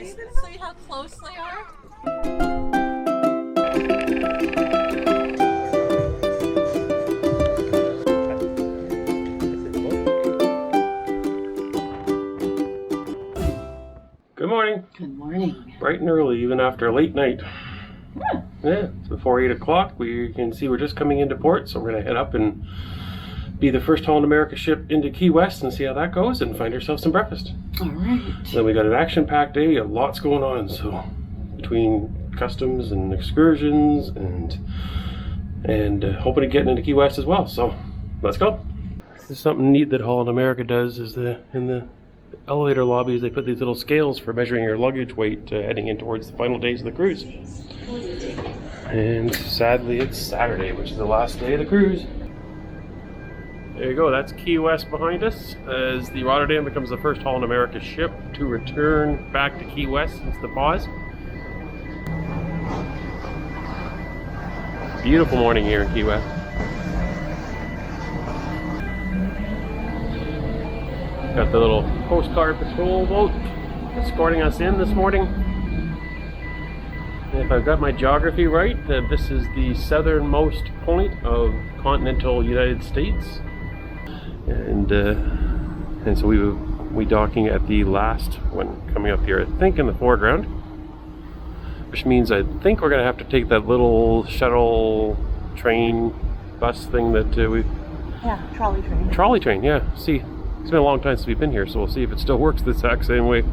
guys. See how close they are? Good morning. Good morning. Bright and early, even after a late night. Yeah, it's before 8 o'clock. We can see we're just coming into port, so we're going to head up and be the first Holland America ship into Key West and see how that goes and find ourselves some breakfast. All right. Then we got an action-packed day. We got lots going on, so between customs and excursions and hoping to get into Key West as well. So let's go. There's something neat that Holland America does is in the elevator lobbies they put these little scales for measuring your luggage weight heading in towards the final days of the cruise. And sadly it's Saturday, which is the last day of the cruise. There you go, that's Key West behind us as the Rotterdam becomes the first Holland America ship to return back to Key West since the pause. Beautiful morning here in Key West. Got the little Coast Guard patrol boat escorting us in this morning. And if I've got my geography right, this is the southernmost point of continental United States. And so we docking at the last one coming up here, I think in the foreground, which means I think we're gonna have to take that little shuttle train bus thing that Trolley train. Trolley train, yeah. See, it's been a long time since we've been here, so we'll see if it still works the exact same way.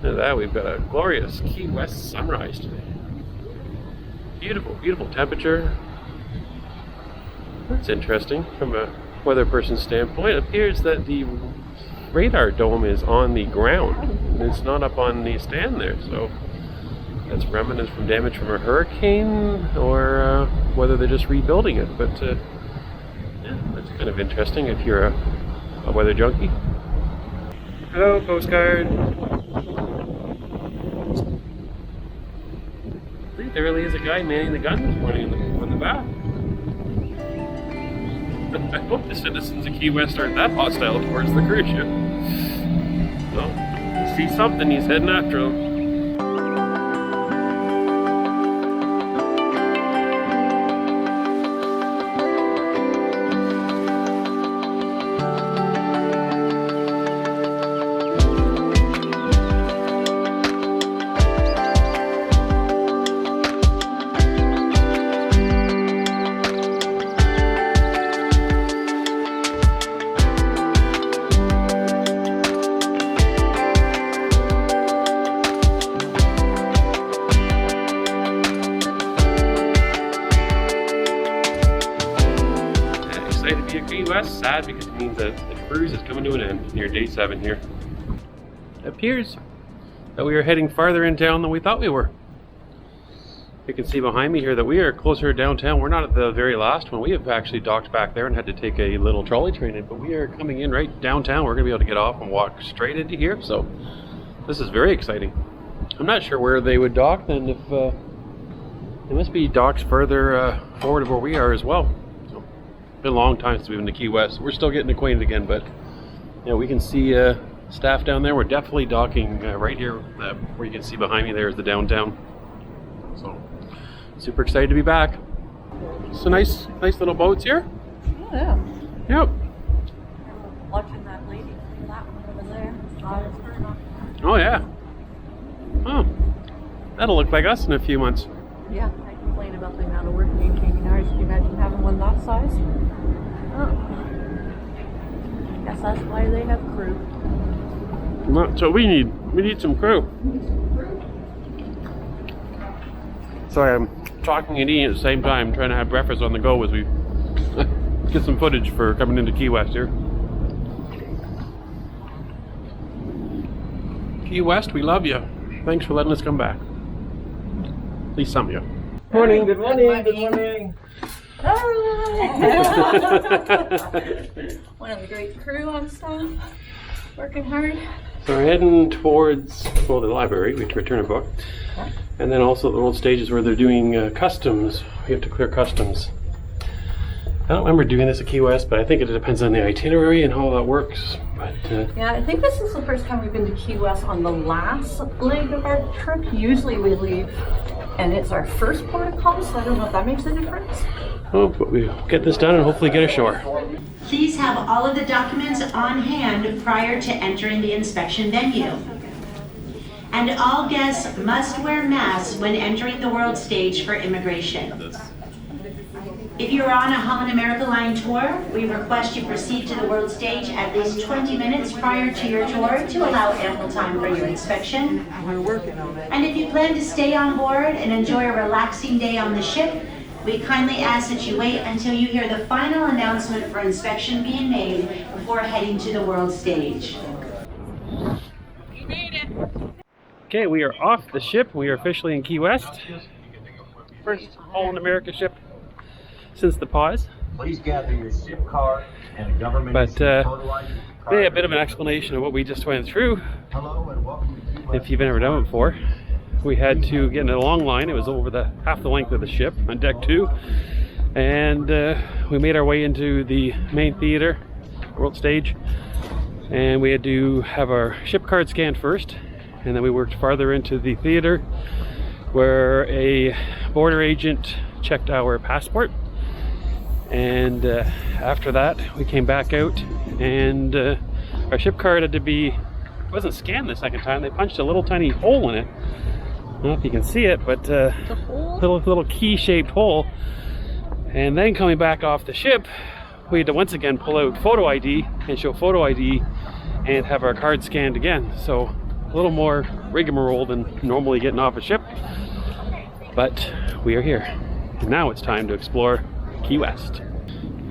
Look at that, we've got a glorious Key West sunrise today. Beautiful, beautiful temperature. That's interesting from a weather person's standpoint. It appears that the radar dome is on the ground. It's not up on the stand there, so that's remnants from damage from a hurricane or whether they're just rebuilding it. But yeah, that's kind of interesting if you're a weather junkie. Hello, Coast Guard. I think there really is a guy manning the gun this morning on the bow. I hope the citizens of Key West aren't that hostile towards the cruise ship. So, see something, he's heading after him. Sad because it means that the cruise is coming to an end near day 7 here. It appears that we are heading farther in town than we thought we were. You can see behind me here that we are closer to downtown. We're not at the very last one. We have actually docked back there and had to take a little trolley train in, but we are coming in right downtown. We're going to be able to get off and walk straight into here, so this is very exciting. I'm not sure where they would dock then. If there must be docks further forward of where we are as well. Been a long time since we've been to Key West. We're still getting acquainted again, but yeah, we can see staff down there. We're definitely docking right here where you can see behind me there is the downtown. So super excited to be back. So nice little boats here. Yeah. Yep. Watching that lady, that one over there. Oh yeah. Oh, that'll look like us in a few months. Yeah, I complain about the amount of work being taken hours. Can you imagine having one that size? Oh. Guess that's why they have crew. So we need some crew. Sorry, I'm talking and eating at the same time, trying to have breakfast on the go as we get some footage for coming into Key West here. Key West, we love you. Thanks for letting us come back. At least some of you. Morning, good morning, good morning. One of the great crew on staff, working hard. So we're heading towards, well, the library, we return a book. And then also the old stages where they're doing customs. We have to clear customs. I don't remember doing this at Key West, but I think it depends on the itinerary and how that works. But yeah, I think this is the first time we've been to Key West on the last leg of our trip. Usually we leave and it's our first port of call, so I don't know if that makes a difference. oh, but we'll get this done and hopefully get ashore. Please have all of the documents on hand prior to entering the inspection venue. And all guests must wear masks when entering the world stage for immigration. If you are on a Holland America line tour, we request you proceed to the world stage at least 20 minutes prior to your tour to allow ample time for your inspection. We're working on it. And if you plan to stay on board and enjoy a relaxing day on the ship, we kindly ask that you wait until you hear the final announcement for inspection being made before heading to the world stage. Okay, we are off the ship. We are officially in Key West. First Holland America ship since the pause. Please gather your ship card and a government But photo ID. a bit of an explanation of what we just went through. Hello and welcome to Key West. If you've never done it before, we had to get in a long line. It was over half the length of the ship on deck 2, and we made our way into the main theater, world stage, and we had to have our ship card scanned first, and then we worked farther into the theater where a border agent checked our passport, and after that we came back out, and our ship card had to be, it wasn't scanned the second time. They punched a little tiny hole in it. I don't know if you can see it, but little key-shaped hole. And then coming back off the ship, we had to once again pull out photo ID and show photo ID and have our card scanned again. So a little more rigmarole than normally getting off a ship, but we are here. And now it's time to explore Key West.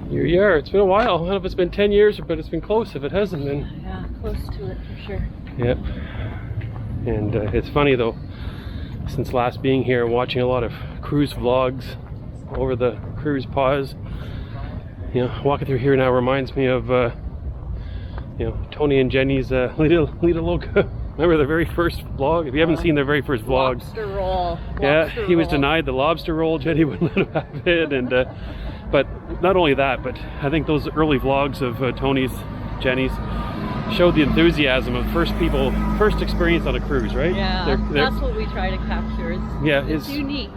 Here you are. It's been a while. I don't know if it's been 10 years, but it's been close if it hasn't been. Yeah, close to it for sure. Yep. And it's funny though, since last being here, watching a lot of cruise vlogs over the cruise pause, you know, walking through here now reminds me of you know, Tony and Jenny's Lido Loca. Remember their very first vlog? If you haven't seen their very first vlogs, Lobster roll. yeah, Lobster he was roll. denied the lobster roll. Jenny wouldn't let him have it, and but not only that, but I think those early vlogs of Tony's, Jenny's, showed the enthusiasm of first experience on a cruise, right? Yeah, They're- that's what we try to capture. It's unique.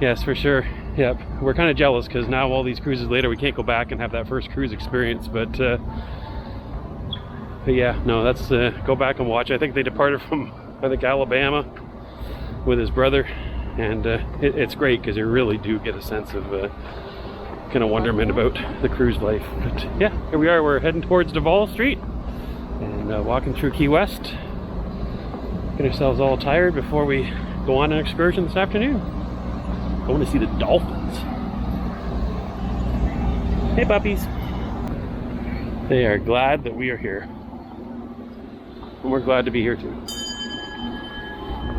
Yes, for sure. Yep, we're kind of jealous because now all these cruises later, we can't go back and have that first cruise experience. But yeah, no, that's go back and watch. I think they departed from, I think, Alabama with his brother, and it's great because you really do get a sense of kind of wonderment about the cruise life. But yeah, here we are. We're heading towards Duval Street and walking through Key West. Get ourselves all tired before we go on an excursion this afternoon. Going to see the Dolphins. Hey puppies. They are glad that we are here. And we're glad to be here too.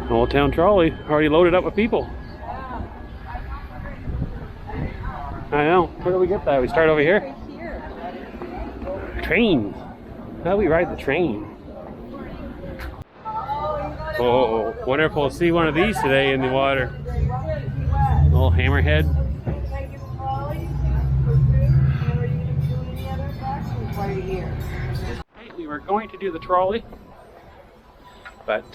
Old Town Trolley, already loaded up with people. I know. Where do we get that? We start over here? Train. How do we ride the train? Oh, wonder if we'll see one of these today in the water. Little hammerhead. We were going to do the trolley, but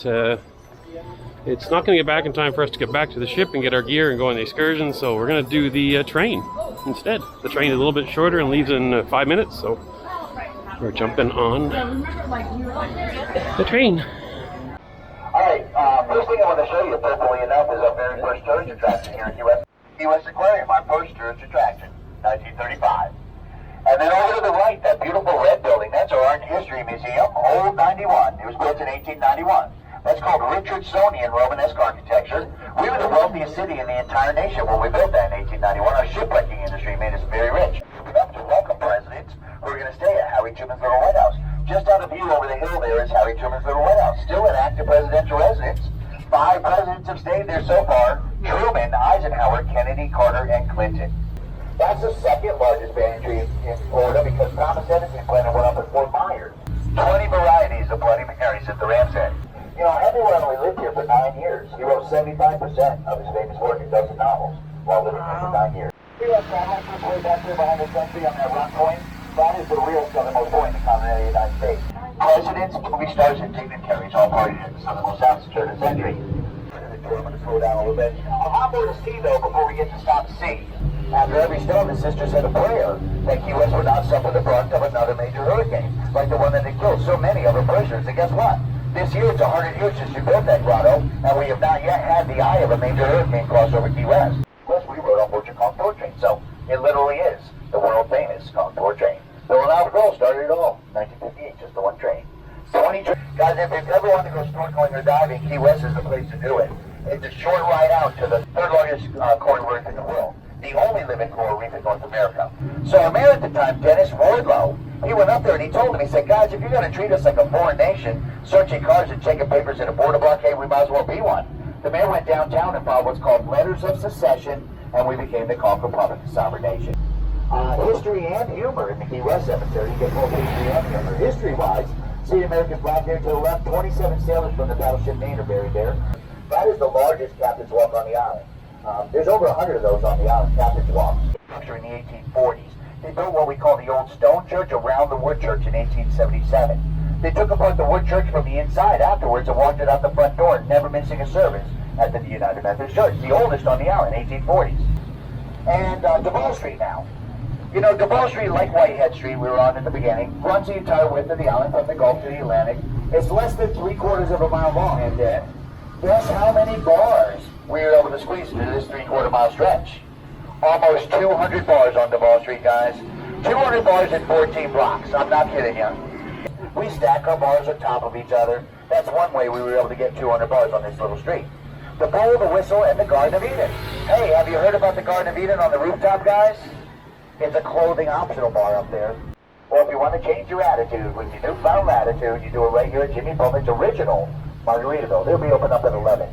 it's not going to get back in time for us to get back to the ship and get our gear and go on the excursion, so we're going to do the train instead. The train is a little bit shorter and leaves in 5 minutes, so we're jumping on the train. Alright, first thing I want to show you, appropriately enough, is our very first tourist attraction here at Key West Aquarium, our first tourist attraction, 1935. And then over to the right, that beautiful red building, that's our Art and History Museum, Old 91. It was built in 1891. That's called Richardsonian Romanesque architecture. We were the wealthiest city in the entire nation when we built that in 1891. Our shipwrecking industry made us very rich. We've come to welcome presidents who are going to stay at Harry Truman's Little White House. Just out of view over the hill there is Harry Truman's Little White House, still an active presidential residence. 5 presidents have stayed there so far: Truman, Eisenhower, Kennedy, Carter, and Clinton. That's the second largest banyan tree in Florida because Thomas Edison planted one up at Fort Myers. 20 varieties of Bloody Marys at the Ram's Head. You know, Henry only lived here for 9 years. He wrote 75% of his famous work in 12 novels while living here for 9 years. Key West Connection, way back there behind the country on that rock point. That is the real southernmost point in the continental United States. Presidents, movie stars, and dignitaries all partied at the southernmost south turn of the century. I'm going to slow down a little bit. I'm on board the sea, though, before we get to South Sea. After every storm, the sister said a prayer that Key West would not suffer the brunt of another major hurricane, like the one that had killed so many of her prisoners. And guess what? This year, it's 100 years since we built that grotto, and we have not yet had the eye of a major hurricane cross over Key West. Plus, we rode on board your Conch Train, so it literally is the world-famous Conch Train. The Ronald Girl started it all, 1958, just the one train. 20 guys, if you've ever wanted to go snorkeling or diving, Key West is the place to do it. It's a short ride out to the third largest coral reef in the world, the only living coral reef in North America. So our mayor at the time, Dennis Wardlow, he went up there and he told them, he said, guys, if you're going to treat us like a foreign nation, searching cars and checking papers in a border blockade, we might as well be one. The mayor went downtown and filed what's called letters of secession, and we became the Conch Republic, a sovereign nation. History and humor in the Key West Cemetery. You get both history and humor. History-wise, see the American flag there to the left. 27 sailors from the battleship Maine are buried there. That is the largest Captain's Walk on the island. There's over 100 of those on the island, Captain's Walk. In the 1840s, they built what we call the Old Stone Church around the Wood Church in 1877. They took apart the Wood Church from the inside afterwards and walked it out the front door, never missing a service at the United Methodist Church, the oldest on the island, 1840s. And Duval Street now. You know, Duval Street, like Whitehead Street we were on in the beginning, runs the entire width of the island from the Gulf to the Atlantic. It's less than 3/4 of a mile long, and guess how many bars we were able to squeeze into this 3/4 mile stretch? Almost 200 bars on Duval Street, guys. 200 bars in 14 blocks. I'm not kidding you. We stack our bars on top of each other. That's one way we were able to get 200 bars on this little street. The Bowl, the Whistle, and the Garden of Eden. Hey, have you heard about the Garden of Eden on the rooftop, guys? It's a clothing optional bar up there. Or if you want to change your attitude with your newfound latitude, you do it right here at Jimmy Buffett's original Margaritaville. They'll be open up at 11.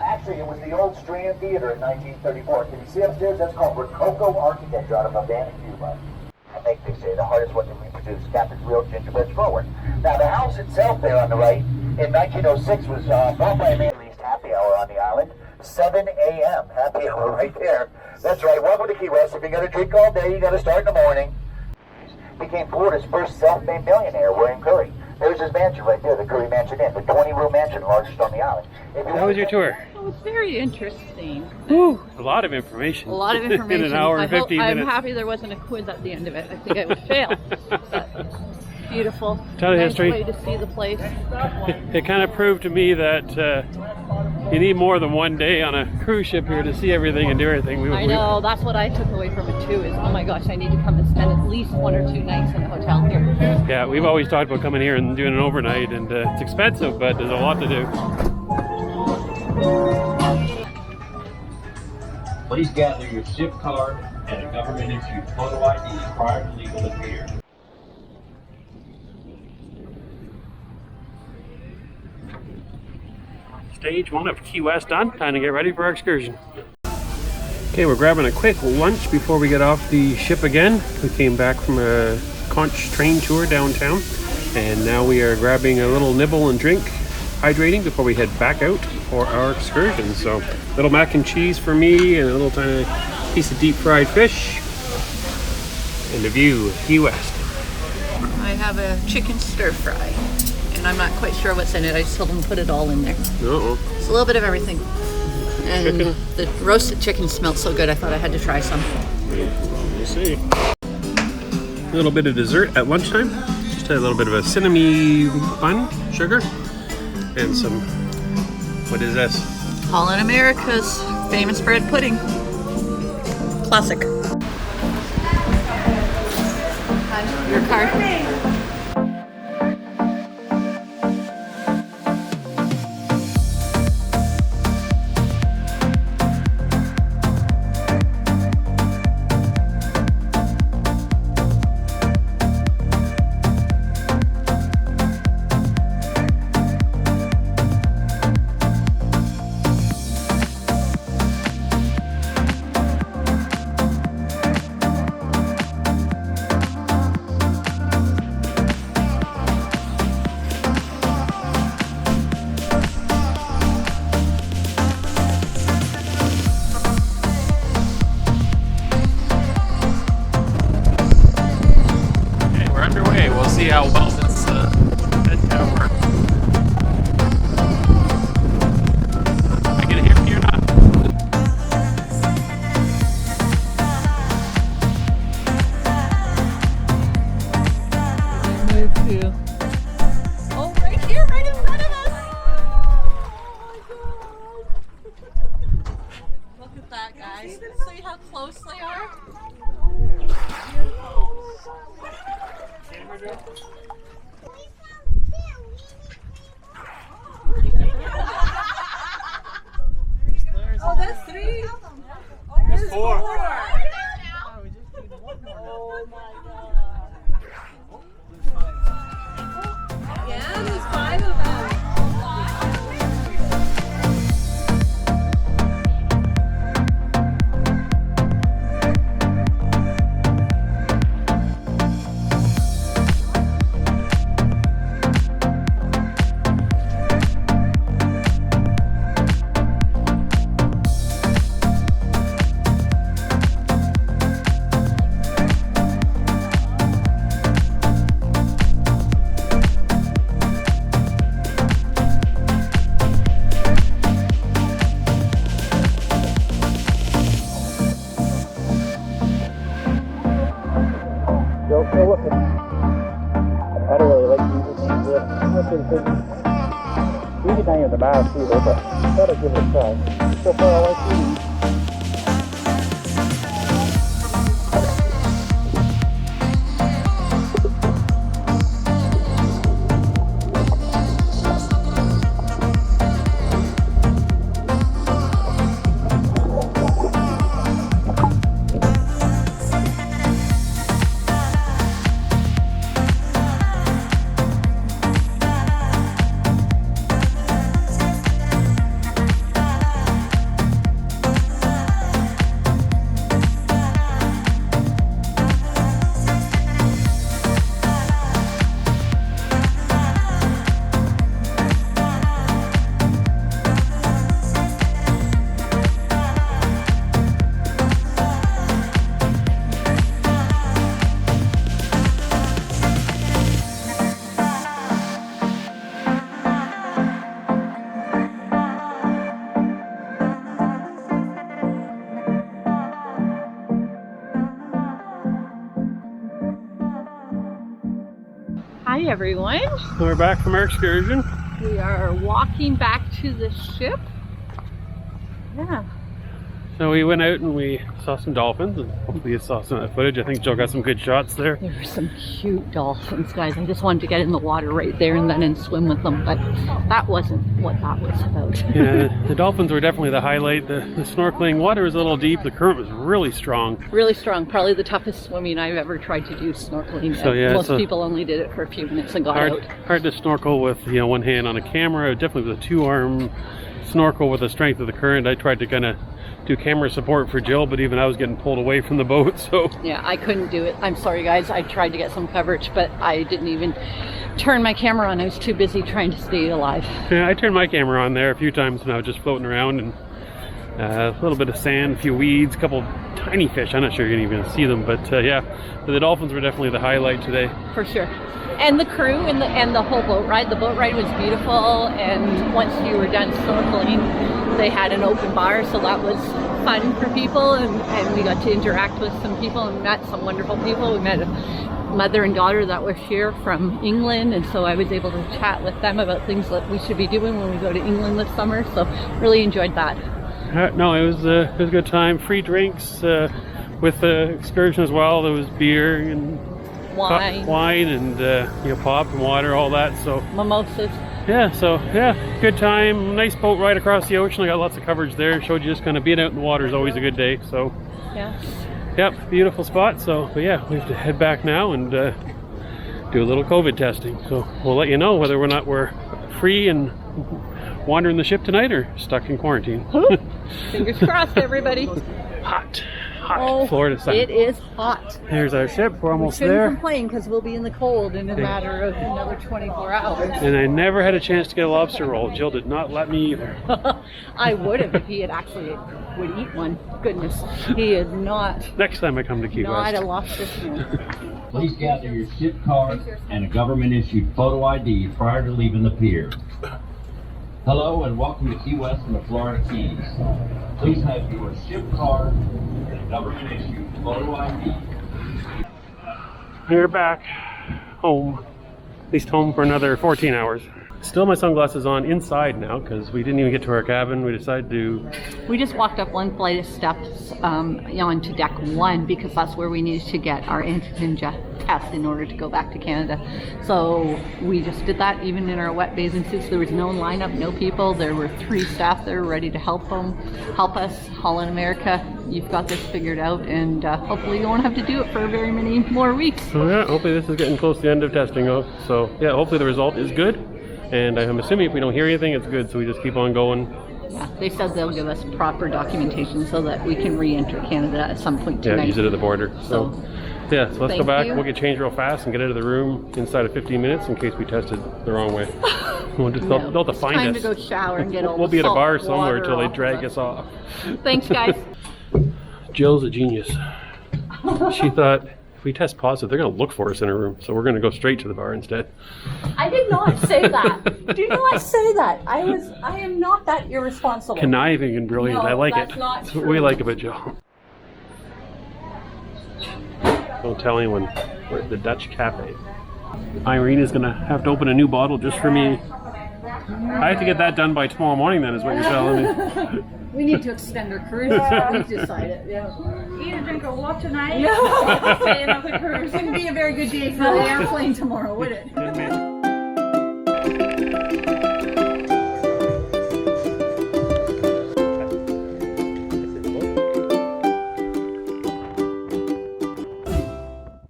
Actually, it was the old Strand Theater in 1934. Can you see upstairs? That's called Rococo architecture out of Havana, Cuba. I think they say the hardest one to reproduce, Captain's real gingerbread forward. Now, the house itself there on the right, in 1906, was bought by a man. Released happy hour on the island, 7 a.m. Happy hour right there. That's right. Welcome to Key West. If you're going to drink all day, you got to start in the morning. Became Florida's first self-made millionaire, William Curry. There's his mansion right there, the Curry Mansion Inn, the 20-room mansion, largest on the island. How was your tour? It was very interesting. Woo, a lot of information. A lot of information. In an hour and 15 minutes. I'm happy there wasn't a quiz at the end of it. I think I would fail. But beautiful. Tell the nice history. way to see the place. It kind of proved to me that you need more than one day on a cruise ship here to see everything and do everything. I know, that's what I took away from it too, is oh my gosh, I need to come and spend at least 1 or 2 nights in a hotel here. Yeah, we've always talked about coming here and doing an overnight, and it's expensive, but there's a lot to do. Please gather your ship card and a government-issued photo ID prior to leaving the pier. Stage 1 of Key West done. Time to get ready for our excursion. Okay, we're grabbing a quick lunch before we get off the ship again. We came back from a Conch Train tour downtown, and now we are grabbing a little nibble and drink, hydrating before we head back out for our excursion. So, little mac and cheese for me, and a little tiny piece of deep fried fish, and a view of Key West. I have a chicken stir fry, and I'm not quite sure what's in it. I just told them to put it all in there. Uh-oh. It's a little bit of everything. And Chicken. the roasted chicken smelled so good, I thought I had to try some. We'll see. A little bit of dessert at lunchtime. Just a little bit of a cinnamon bun, sugar, and some, what is this? Holland America's famous bread pudding. Classic. Hi, your card. still looking. I don't really like using these lifts. We can hang in the mast too, though, but I thought I'd give it a try. So far, I like these. Hi everyone. We're back from our excursion. We are walking back to the ship. Yeah. So we went out and we saw some dolphins, and hopefully you saw some of that footage. I think Jill got some good shots there. There were some cute dolphins, guys. I just wanted to get in the water right there and then and swim with them, but that wasn't what that was about. Yeah, the dolphins were definitely the highlight. The snorkeling, water was a little deep, the current was really strong. Really strong. Probably the toughest swimming I've ever tried to do, snorkeling. So yeah, most people only did it for a few minutes and got out. Hard to snorkel with, you know, one hand on a camera. Definitely with a two-arm snorkel with the strength of the current. I tried to kind of do camera support for Jill, but even I was getting pulled away from the boat, so yeah, I couldn't do it. I'm sorry guys, I tried to get some coverage, but I didn't even turn my camera on. I was too busy trying to stay alive. Yeah, I turned my camera on there a few times when I was just floating around, and a little bit of sand, a few weeds, a couple tiny fish. I'm not sure you're even gonna see them, but yeah, the dolphins were definitely the highlight today. For sure. And the crew and the whole boat ride. The boat ride was beautiful, and once you were done snorkeling, they had an open bar, so that was fun for people, and we got to interact with some people and met some wonderful people. We met a mother and daughter that were here from England, and so I was able to chat with them about things that we should be doing when we go to England this summer, so really enjoyed that. No, it was a good time. Free drinks with the excursion as well. There was beer and wine and you know, pop and water, all that. So mimosas. Yeah, so yeah, good time. Nice boat ride across the ocean. I got lots of coverage there. Showed you just kind of being out in the water is always a good day. So yeah, yep, beautiful spot. So but yeah, we have to head back now and do a little COVID testing. So we'll let you know whether or not we're free and wandering the ship tonight or stuck in quarantine. Fingers crossed, everybody. Hot Oh, Florida sun. It is hot. Here's our ship. We're almost we shouldn't there. complain because we'll be in the cold in a matter of another 24 hours. And I never had a chance to get a lobster roll. Jill did not let me either. I would have if he had actually would eat one. Goodness, he is not. Next time I come to Key Not West. a lobster fan. Please gather your ship card and a government-issued photo ID prior to leaving the pier. Hello and welcome to Key West and the Florida Keys. Please have your ship card and a government-issued photo ID. We're back home, at least home for another 14 hours. Still my sunglasses on inside now because we didn't even get to our cabin. We decided to... We just walked up one flight of steps onto deck 1 because that's where we needed to get our antigen test in order to go back to Canada. So we just did that even in our wet bathing suits. There was no lineup, no people. There were 3 staff there ready to help us. Holland America, you've got this figured out, and hopefully you won't have to do it for very many more weeks. So yeah, hopefully this is getting close to the end of testing though. So yeah, hopefully the result is good. And I'm assuming if we don't hear anything, it's good, so we just keep on going. Yeah, they said they'll give us proper documentation so that we can re-enter Canada at some point tonight. Yeah, use it at the border. So yeah, so let's go back. you. We'll get changed real fast and get out of the room inside of 15 minutes in case we tested the wrong way. We'll just, they'll have to find Time us. to go shower and get all We'll the be at a salt bar somewhere water until they off drag of us off. Thanks, guys. Jill's a genius. She thought if we test positive, they're going to look for us in a room, so we're going to go straight to the bar instead. I did not say that. Do not say that. I am not that irresponsible. Conniving and brilliant. No, I like that's it. not That's what we true. like about Jill. Don't tell anyone. We're at the Dutch Cafe. Irene is gonna have to open a new bottle just for me. I have to get that done by tomorrow morning then, is what you're telling me. We need to extend our cruise. We've decided, yeah. Eat and drink a lot tonight. No, stay another cruise. It wouldn't be a very good day for the airplane tomorrow, would it?